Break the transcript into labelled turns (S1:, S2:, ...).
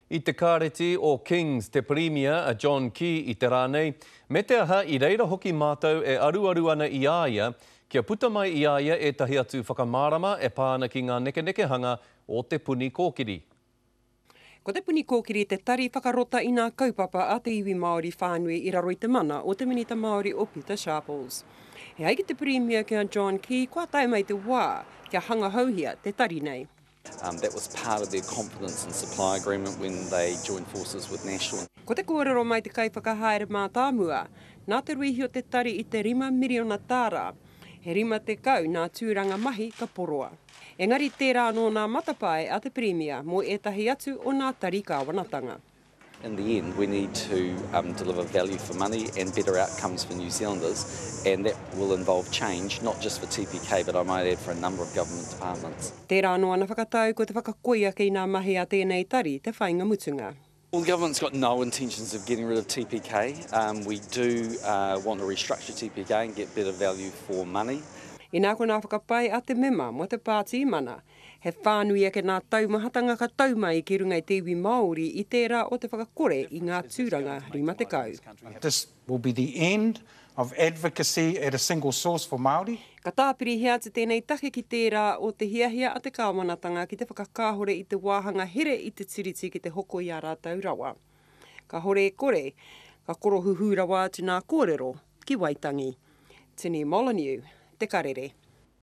S1: I te kāreti o Kings, te Premier, a John Key i te rānei, me te aha i reira hoki mātou e aru ana i āia, kia puta mai i āia e tahi atu whakamārama e pāna ki ngā nekenekehanga o te puni kōkiri.
S2: Ko te puni kōkiri te tari whakarota i ngā kaupapa a te iwi Māori whānui i raro i te mana o te minita Māori o Peter Sharples. He aiki te Premier kia John Key, kua tae mai te wā kia hanga hauhia te tari nei.
S3: That was part of their confidence and supply agreement when they joined forces with National.
S2: Ko te kōrero mai te kaiwhakahaere mā tāmua, nā te ruihi o te tari i te 5 miriona tāra, he rima te kau nā tūranga mahi ka poroa. Engari tērā no nā matapae a te Premier mo etahi atu o nā tari ka wanatanga.
S3: In the end, we need to deliver value for money and better outcomes for New Zealanders, and that will involve change, not just for TPK, but I might add for a number of government departments.
S2: Tērā no ana whakatau ko te whakakoia ki nā mahi a tēnei tari te whainga mutunga.
S3: Well, the government's got no intentions of getting rid of TPK. We do want to restructure TPK and get better value for money.
S2: I nā ko nā whakapai a te mema mo te pāti mana, he whānui ake nā taumahatanga ka taumai ki runga i te iwi Māori i tērā o te whakakore i ngā tūranga rima te kau.
S4: This will be the end of advocacy at a single source for Māori.
S2: Ka tāpiri hea te tēnei take ki tērā o te hiahia a te kāwanatanga ki te whakakāhore i te wāhanga here i te tiriti ki te hoko i a rātau rawa. Ka hore kore, ka korohuhu rawa atu nā kōrero ki Waitangi. Tini Molyneux, te karere.